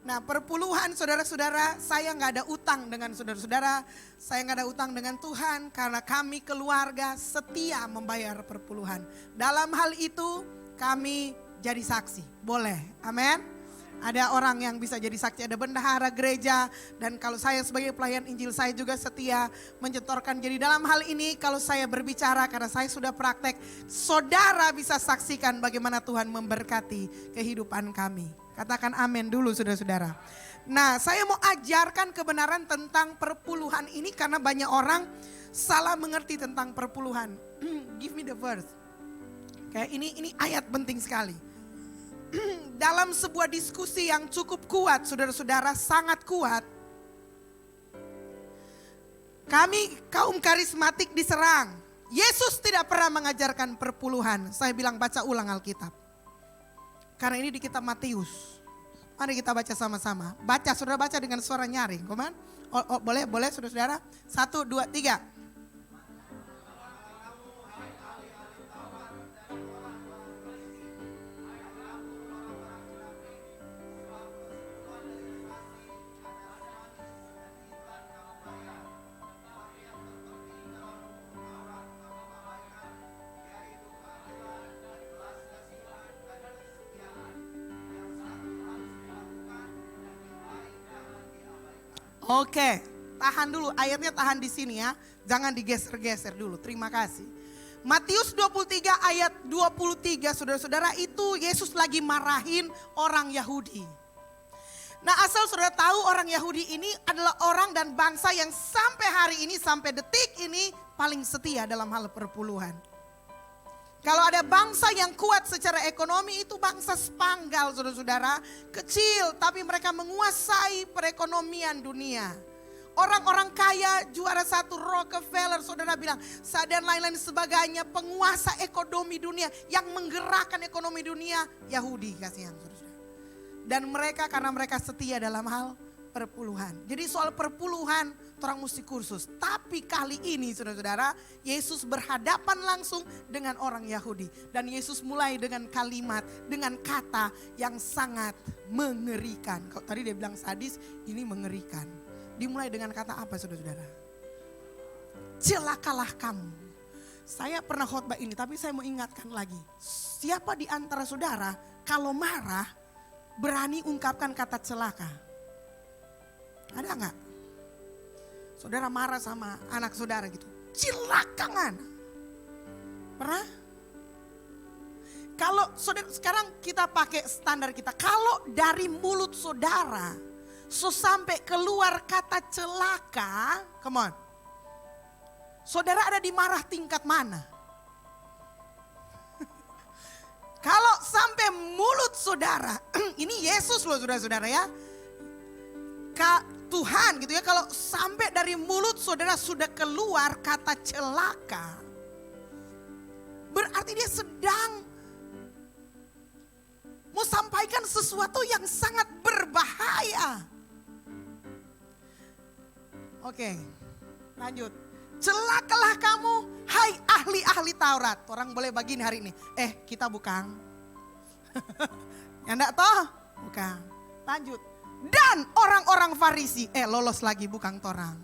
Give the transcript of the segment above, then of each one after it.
Nah, perpuluhan saudara-saudara, saya nggak ada utang dengan saudara-saudara, saya nggak ada utang dengan Tuhan karena kami keluarga setia membayar perpuluhan. Dalam hal itu kami jadi saksi, boleh, amin. Ada orang yang bisa jadi saksi, ada bendahara gereja, dan kalau saya sebagai pelayan Injil saya juga setia menyetorkan. Jadi dalam hal ini kalau saya berbicara karena saya sudah praktek, saudara bisa saksikan bagaimana Tuhan memberkati kehidupan kami. Katakan amin dulu saudara-saudara. Nah, saya mau ajarkan kebenaran tentang perpuluhan ini karena banyak orang salah mengerti tentang perpuluhan. Give me the verse. Kayak ini ayat penting sekali. Dalam sebuah diskusi yang cukup kuat, saudara-saudara, sangat kuat. Kami kaum karismatik diserang. Yesus tidak pernah mengajarkan perpuluhan. Saya bilang baca ulang Alkitab. Karena ini di kitab Matius. Mari kita baca sama-sama. Baca, saudara baca dengan suara nyaring. Komen? Boleh saudara-saudara? 1, 2, 3. Oke, tahan dulu, ayatnya tahan di sini ya. Jangan digeser-geser dulu, terima kasih. Matius 23 ayat 23, saudara-saudara, itu Yesus lagi marahin orang Yahudi. Nah, asal saudara tahu orang Yahudi ini adalah orang dan bangsa yang sampai hari ini, sampai detik ini paling setia dalam hal perpuluhan. Kalau ada bangsa yang kuat secara ekonomi itu bangsa Spanyol, saudara-saudara, kecil tapi mereka menguasai perekonomian dunia. Orang-orang kaya, juara satu Rockefeller, saudara bilang, dan lain-lain sebagainya, penguasa ekonomi dunia yang menggerakkan ekonomi dunia, Yahudi kasihan, saudara. Dan mereka karena mereka setia dalam hal perpuluhan. Jadi soal perpuluhan orang mesti kursus. Tapi kali ini saudara-saudara, Yesus berhadapan langsung dengan orang Yahudi. Dan Yesus mulai dengan kalimat, dengan kata yang sangat mengerikan. Kalau tadi dia bilang sadis, ini mengerikan. Dimulai dengan kata apa saudara-saudara? Celakalah kamu. Saya pernah khotbah ini tapi saya mau ingatkan lagi. Siapa di antara saudara kalau marah berani ungkapkan kata celaka? Ada enggak? Saudara marah sama anak saudara gitu. Cilakangan. Pernah? Kalau saudara, sekarang kita pakai standar kita. Kalau dari mulut saudara sampai keluar kata celaka, come on. Saudara ada di marah tingkat mana? Kalau sampai mulut saudara, ini Yesus loh saudara-saudara ya. Tuhan gitu ya, kalau sampai dari mulut saudara sudah keluar kata celaka, berarti dia sedang mau sampaikan sesuatu yang sangat berbahaya. Oke, lanjut. Celakalah kamu, hai ahli-ahli Taurat. Orang boleh begini hari ini. Kita bukan. Ya enggak toh? Bukan. Lanjut. Dan orang-orang Farisi, lolos lagi bukan torang.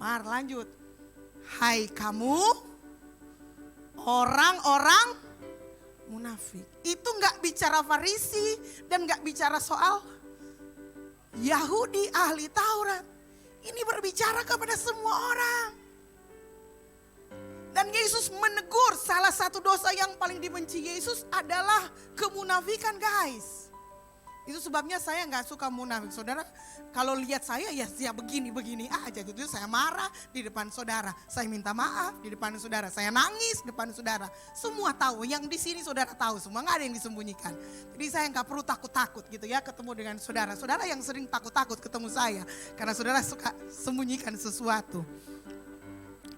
Lanjut. Hai kamu orang-orang munafik. Itu enggak bicara Farisi dan enggak bicara soal Yahudi ahli Taurat. Ini berbicara kepada semua orang. Dan Yesus menegur, salah satu dosa yang paling dibenci Yesus adalah kemunafikan, guys. Itu sebabnya saya nggak suka munafik. Saudara, kalau lihat saya ya begini-begini aja gitu. Saya marah di depan saudara, saya minta maaf di depan saudara, saya nangis di depan saudara. Semua tahu, yang di sini saudara tahu semua, nggak ada yang disembunyikan. Jadi saya nggak perlu takut-takut gitu ya ketemu dengan saudara. Saudara yang sering takut-takut ketemu saya karena saudara suka sembunyikan sesuatu.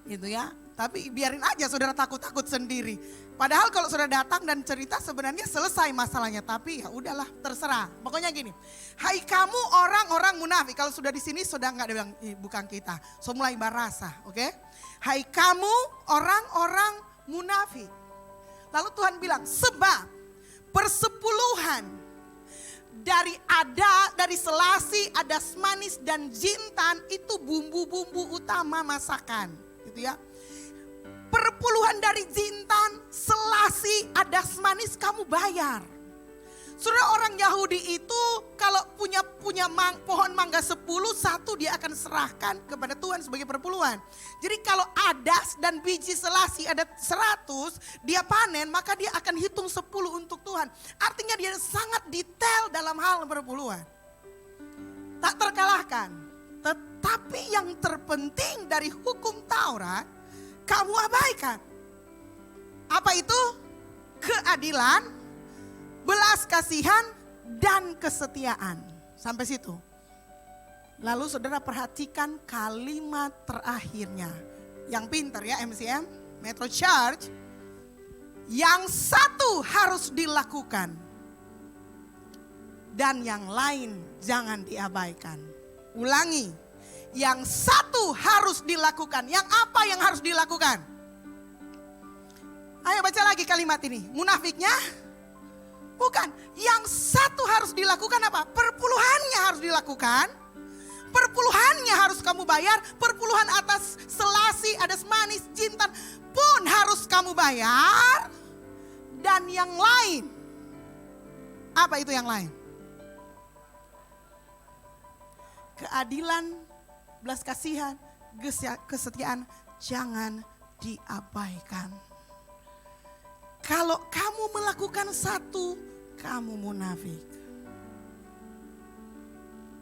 Gitu ya. Tapi biarin aja saudara takut-takut sendiri. Padahal kalau saudara datang dan cerita sebenarnya selesai masalahnya. Tapi ya udahlah terserah. Pokoknya gini. Hai kamu orang-orang munafik. Kalau sudah di sini sudah nggak bilang bukan kita. So mulai barasa, oke? Hai kamu orang-orang munafik. Lalu Tuhan bilang sebab persepuluhan dari selasi, adas manis dan jintan itu bumbu-bumbu utama masakan, gitu ya. Perpuluhan dari jintan, selasi, adas manis kamu bayar. Saudara, orang Yahudi itu kalau punya pohon mangga 10, satu dia akan serahkan kepada Tuhan sebagai perpuluhan. Jadi kalau adas dan biji selasi ada 100, dia panen, maka dia akan hitung 10 untuk Tuhan. Artinya dia sangat detail dalam hal perpuluhan. Tak terkalahkan. Tetapi yang terpenting dari hukum Taurat, kamu abaikan. Apa itu? Keadilan, belas kasihan, dan kesetiaan. Sampai situ. Lalu saudara perhatikan kalimat terakhirnya. Yang pintar ya MCM, Metro Church. Yang satu harus dilakukan. Dan yang lain jangan diabaikan. Ulangi. Yang satu harus dilakukan. Yang apa yang harus dilakukan? Ayo baca lagi kalimat ini. Munafiknya? Bukan, yang satu harus dilakukan apa? Perpuluhannya harus dilakukan. Perpuluhannya harus kamu bayar. Perpuluhan atas selasi, adas manis, jintan pun harus kamu bayar. Dan yang lain. Apa itu yang lain? Keadilan, belas kasihan, kesetiaan jangan diabaikan. Kalau kamu melakukan satu, kamu munafik.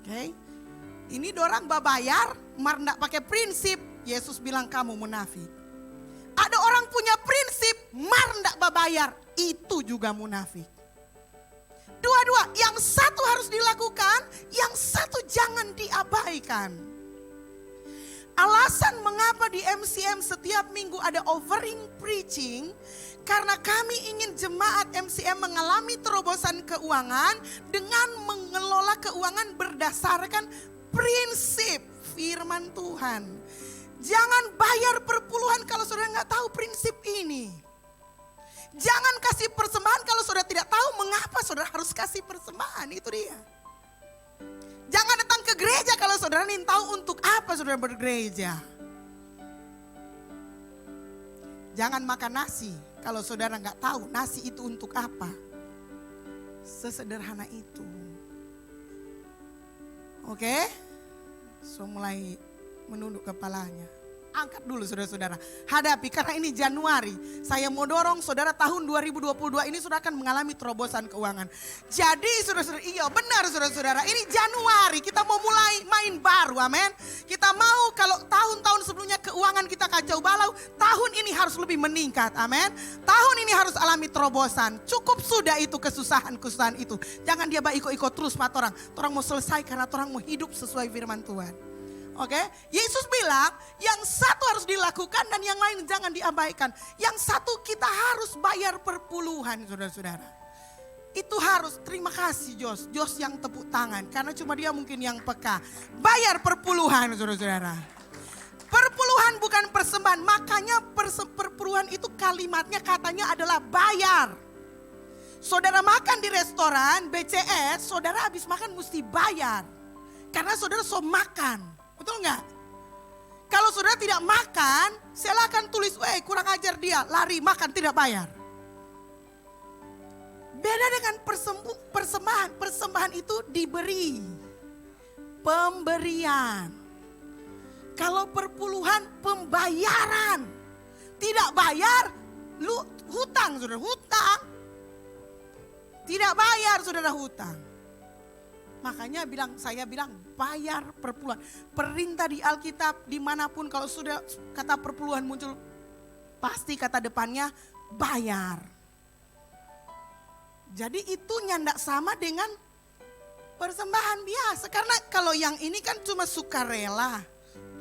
Oke. Ini dorang babayar, mar ndak pakai prinsip, Yesus bilang kamu munafik. Ada orang punya prinsip, mar ndak babayar, itu juga munafik. Dua-dua, yang satu harus dilakukan, yang satu jangan diabaikan. Alasan mengapa di MCM setiap minggu ada offering preaching, karena kami ingin jemaat MCM mengalami terobosan keuangan dengan mengelola keuangan berdasarkan prinsip firman Tuhan. Jangan bayar perpuluhan kalau saudara nggak tahu prinsip ini. Jangan kasih persembahan kalau saudara tidak tahu mengapa saudara harus kasih persembahan, itu dia. Jangan datang ke gereja kalau saudara ingin tahu untuk apa saudara bergereja. Jangan makan nasi kalau saudara nggak tahu nasi itu untuk apa. Sesederhana itu. Oke? So mulai menunduk kepalanya. Angkat dulu saudara-saudara. Hadapi karena ini Januari. Saya mau dorong saudara tahun 2022 ini sudah akan mengalami terobosan keuangan. Jadi saudara-saudara, iya benar saudara-saudara. Ini Januari kita mau mulai main baru, amin. Kita mau kalau tahun-tahun sebelumnya keuangan kita kacau balau. Tahun ini harus lebih meningkat, amin. Tahun ini harus alami terobosan. Cukup sudah itu kesusahan-kesusahan itu. Jangan dia ikut-ikut terus Pak orang. Orang mau selesai karena orang mau hidup sesuai firman Tuhan. Oke, Yesus bilang yang satu harus dilakukan dan yang lain jangan diabaikan. Yang satu kita harus bayar perpuluhan saudara-saudara. Itu harus, terima kasih Jos yang tepuk tangan. Karena cuma dia mungkin yang peka. Bayar perpuluhan saudara-saudara. Perpuluhan bukan persembahan, makanya perpuluhan itu kalimatnya katanya adalah bayar. Saudara makan di restoran, BCS, saudara habis makan mesti bayar. Karena saudara so makan. Betul enggak? Kalau saudara tidak makan, silakan tulis, kurang ajar dia, lari makan tidak bayar. Beda dengan persembahan, persembahan itu diberi. Pemberian. Kalau perpuluhan, pembayaran. Tidak bayar, lu hutang saudara, hutang. Tidak bayar saudara hutang. Makanya saya bilang bayar perpuluhan. Perintah di Alkitab dimanapun kalau sudah kata perpuluhan muncul, pasti kata depannya bayar. Jadi itu nyandak sama dengan persembahan biasa. Karena kalau yang ini kan cuma sukarela,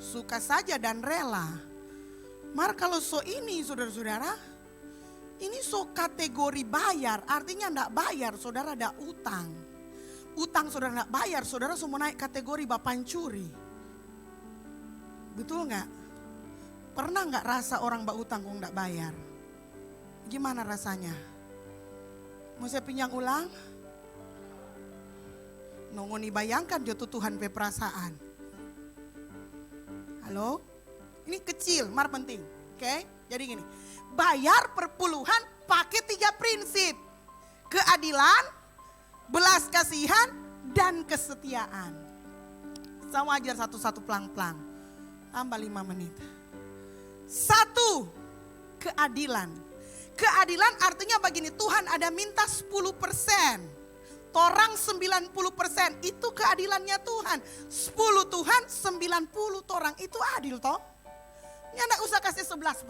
suka saja dan rela. Mar kalau so ini saudara-saudara, ini so kategori bayar, artinya enggak bayar saudara ada utang. Utang saudara enggak bayar, saudara semua naik kategori bapak pencuri. Betul enggak? Pernah enggak rasa orang utang kok enggak bayar? Gimana rasanya? Mau saya pinjam ulang? Nongoni bayangkan joto Tuhan pe perasaan. Halo? Ini kecil, mar penting. Oke? Jadi gini, bayar perpuluhan pakai 3 prinsip. Keadilan, belas kasihan, dan kesetiaan. Saya mau ajar satu-satu pelan-pelan. Tambah 5 menit. 1, keadilan. Keadilan artinya begini, Tuhan ada minta 10%. Torang 90%, itu keadilannya Tuhan. 10 Tuhan, 90 torang, itu adil toh? Nggak usah kasih 11%,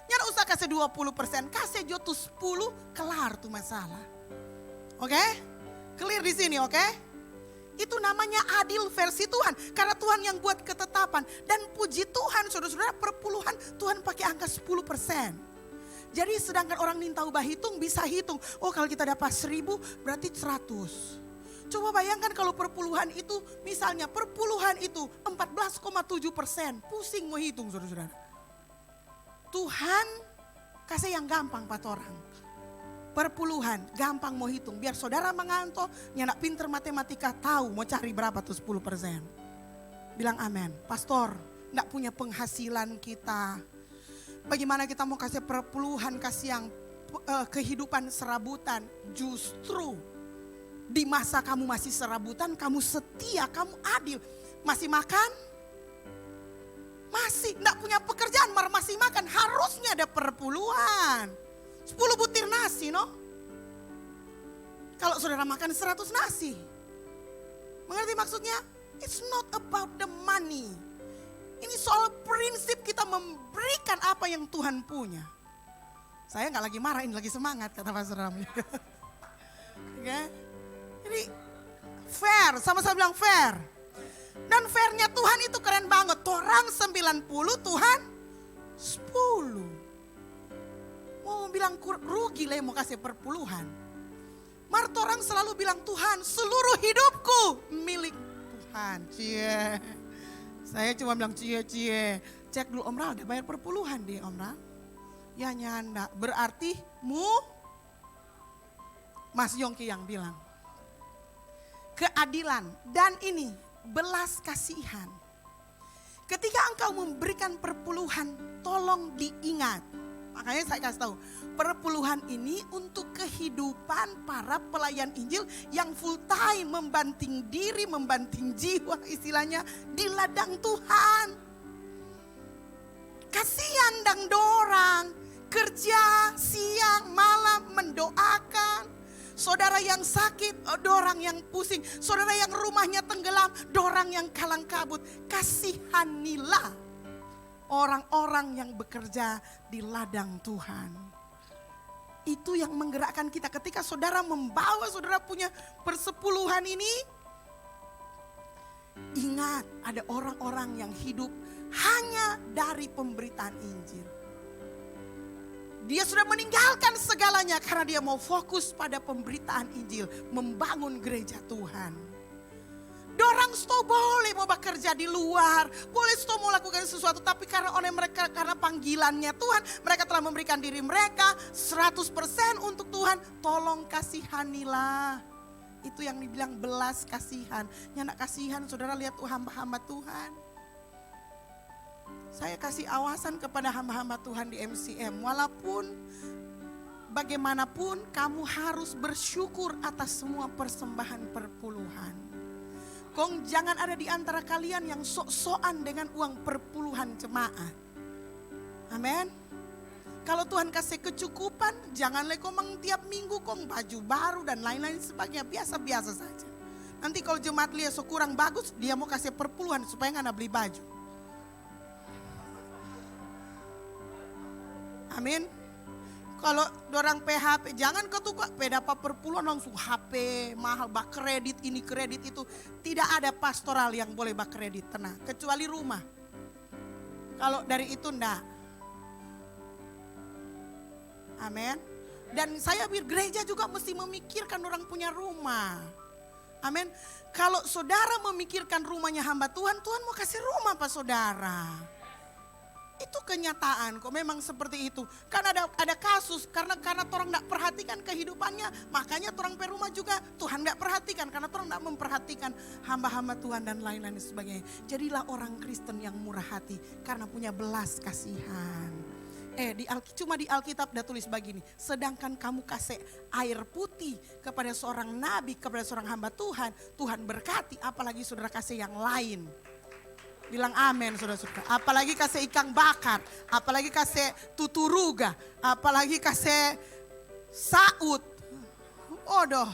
nggak usah kasih 20%, kasih jotu 10, kelar tuh masalah. Oke? Clear di sini, oke? Itu namanya adil versi Tuhan. Karena Tuhan yang buat ketetapan. Dan puji Tuhan, saudara-saudara, perpuluhan Tuhan pakai angka 10%. Jadi sedangkan orang minta ubah hitung, bisa hitung. Oh kalau kita dapat 1000 berarti 100. Coba bayangkan kalau perpuluhan itu, misalnya perpuluhan itu 14,7%. Pusing mau hitung saudara-saudara. Tuhan kasih yang gampang Pak orang. Perpuluhan gampang mau hitung. Biar saudara mengantuk, nyanak pinter matematika tahu mau cari berapa tuh 10%. Bilang amin. Pastor, enggak punya penghasilan kita. Bagaimana kita mau kasih perpuluhan, kasih yang kehidupan serabutan. Justru di masa kamu masih serabutan, kamu setia, kamu adil. Masih makan? Masih, enggak punya pekerjaan, masih makan. Harusnya ada perpuluhan. 10 butir nasi, no? Kalau saudara makan 100 nasi. Mengerti maksudnya? It's not about the money. Ini soal prinsip kita memberikan apa yang Tuhan punya. Saya nggak lagi marah, ini lagi semangat kata Pastor Ramli. Okay? Jadi fair, sama-sama bilang fair. Dan fairnya Tuhan itu keren banget. Orang 90, Tuhan 10. Mau bilang rugi lah mau kasih perpuluhan. Martorang selalu bilang Tuhan seluruh hidupku milik Tuhan. Cie. Saya cuma bilang cie. Cek dulu Om Ral, udah bayar perpuluhan deh Om Ral. Ya nyanda, berarti Mas Yongki yang bilang. Keadilan dan ini belas kasihan. Ketika engkau memberikan perpuluhan, tolong diingat. Makanya saya kasih tahu, perpuluhan ini untuk kehidupan para pelayan Injil yang full time membanting diri, membanting jiwa istilahnya di ladang Tuhan. Kasihan dang dorang, kerja siang malam mendoakan. Saudara yang sakit, dorang yang pusing. Saudara yang rumahnya tenggelam, dorang yang kalang kabut. Kasihanilah orang-orang yang bekerja di ladang Tuhan. Itu yang menggerakkan kita ketika saudara membawa saudara punya persepuluhan ini. Ingat ada orang-orang yang hidup hanya dari pemberitaan Injil. Dia sudah meninggalkan segalanya karena dia mau fokus pada pemberitaan Injil. Membangun gereja Tuhan. Dorang sto boleh mau bekerja di luar, boleh sto mau lakukan sesuatu, tapi karena oleh mereka, karena panggilannya Tuhan, mereka telah memberikan diri mereka 100% untuk Tuhan. Tolong kasihanilah. Itu yang dibilang belas kasihan. Nyanak kasihan, saudara lihat hamba-hamba Tuhan. Saya kasih awasan kepada hamba-hamba Tuhan di MCM, walaupun bagaimanapun kamu harus bersyukur atas semua persembahan perpuluhan. Kong jangan ada di antara kalian yang sok-sokan dengan uang perpuluhan jemaat. Amin. Kalau Tuhan kasih kecukupan, jangan lagi komang tiap minggu kong baju baru dan lain-lain sebagainya. Biasa-biasa saja. Nanti kalau jemaat lihat so kurang bagus, dia mau kasih perpuluhan supaya nggak beli baju. Amin. Kalau dorang PHP, jangan ketukar dapat perpuluhan langsung HP mahal, bak kredit ini kredit itu. Tidak ada pastoral yang boleh bak kredit, tenang. Kecuali rumah. Kalau dari itu enggak. Amin. Dan saya gereja juga mesti memikirkan orang punya rumah. Amin. Kalau saudara memikirkan rumahnya hamba Tuhan, Tuhan mau kasih rumah Pak saudara. Itu kenyataan kok, memang seperti itu. Kan ada kasus karena orang enggak perhatikan kehidupannya, makanya orang perumah juga Tuhan enggak perhatikan karena orang enggak memperhatikan hamba-hamba Tuhan dan lain-lain sebagainya. Jadilah orang Kristen yang murah hati karena punya belas kasihan. Cuma di Alkitab udah tulis begini, sedangkan kamu kasih air putih kepada seorang nabi, kepada seorang hamba Tuhan, Tuhan berkati, apalagi saudara kasih yang lain. Bilang amin saudara-saudara. Apalagi kasih ikan bakar, apalagi kasih tuturuga, apalagi kasih saut. Odoh,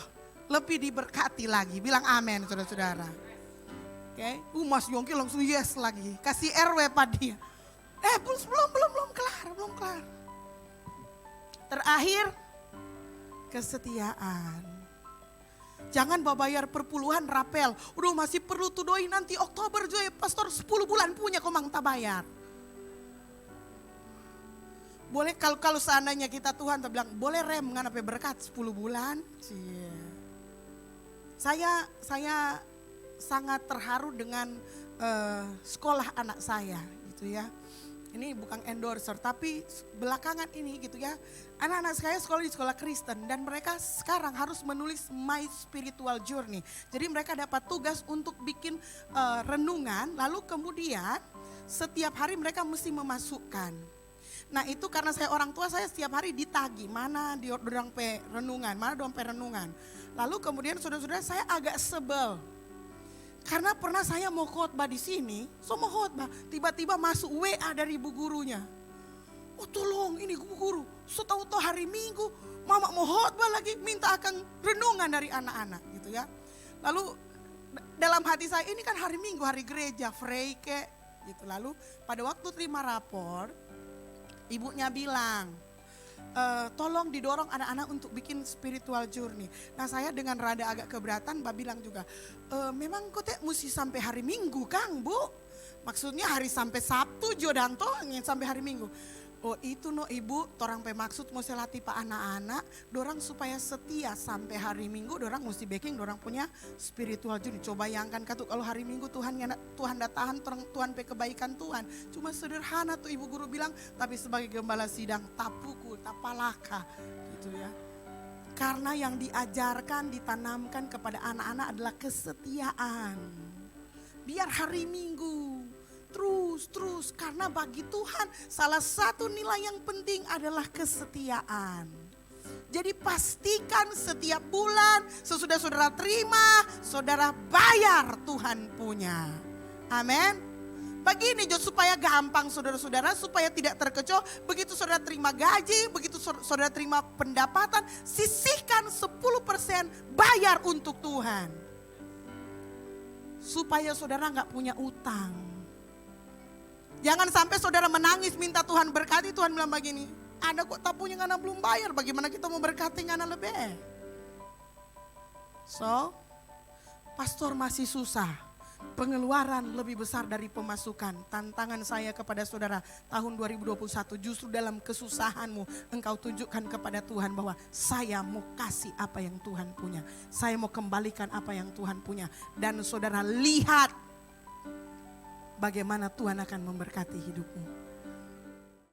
lebih diberkati lagi. Bilang amin saudara-saudara. Oke, Mas Yongki langsung yes lagi. Kasih RW pada dia. Belum kelar. Terakhir, kesetiaan. Jangan bayar perpuluhan rapel. Udah masih perlu tuh doi nanti Oktober juga pastor 10 bulan punya komang tak bayar. Boleh kalau seandainya kita Tuhan tak bilang boleh rem nganape berkat 10 bulan. Cie. Saya sangat terharu dengan sekolah anak saya gitu ya. Ini bukan endorser tapi belakangan ini gitu ya. Anak-anak saya sekolah di sekolah Kristen dan mereka sekarang harus menulis My Spiritual Journey. Jadi mereka dapat tugas untuk bikin renungan lalu kemudian setiap hari mereka mesti memasukkan. Nah itu karena saya orang tua saya setiap hari ditagi mana di dorang pe renungan, mana dorang pe renungan. Lalu kemudian saudara-saudara saya agak sebel. Karena pernah saya mau khotbah di sini, mau khotbah, tiba-tiba masuk WA dari ibu gurunya. Oh tolong ini ibu guru, tahu-tahu hari Minggu, mama mau khotbah lagi, minta akan renungan dari anak-anak gitu ya. Lalu dalam hati saya ini kan hari Minggu, hari gereja, freike gitu. Lalu pada waktu terima rapor, ibunya bilang, tolong didorong anak-anak untuk bikin spiritual journey. Nah saya dengan rada agak keberatan, Mbak bilang juga, memang kok mesti sampai hari Minggu Kang Bu? Maksudnya hari sampai Sabtu jodan toh sampai hari Minggu. Oh itu no ibu, torang pe maksud mesti latih pak anak-anak, dorang supaya setia sampai hari Minggu, dorang mesti baking, dorang punya spiritual journey. Coba bayangkan katu kalau hari Minggu Tuhan dah tahan, Tuhan pe kebaikan Tuhan. Cuma sederhana tuh ibu guru bilang, tapi sebagai gembala sidang tak pukul, tak palaka gitu ya. Karena yang diajarkan, ditanamkan kepada anak-anak adalah kesetiaan. Biar hari Minggu terus karena bagi Tuhan salah satu nilai yang penting adalah kesetiaan. Jadi pastikan setiap bulan sesudah saudara terima, saudara bayar Tuhan punya. Amin. Begini supaya gampang saudara-saudara, supaya tidak terkecoh. Begitu saudara terima gaji, begitu saudara terima pendapatan, sisihkan 10% bayar untuk Tuhan. Supaya saudara gak punya utang. Jangan sampai saudara menangis minta Tuhan berkati, Tuhan bilang begini, Anda kok tak punya karena belum bayar, bagaimana kita mau berkati karena lebih? So, pastor masih susah, pengeluaran lebih besar dari pemasukan. Tantangan saya kepada saudara tahun 2021 justru dalam kesusahanmu engkau tunjukkan kepada Tuhan bahwa saya mau kasih apa yang Tuhan punya. Saya mau kembalikan apa yang Tuhan punya. Dan saudara lihat bagaimana Tuhan akan memberkati hidupmu.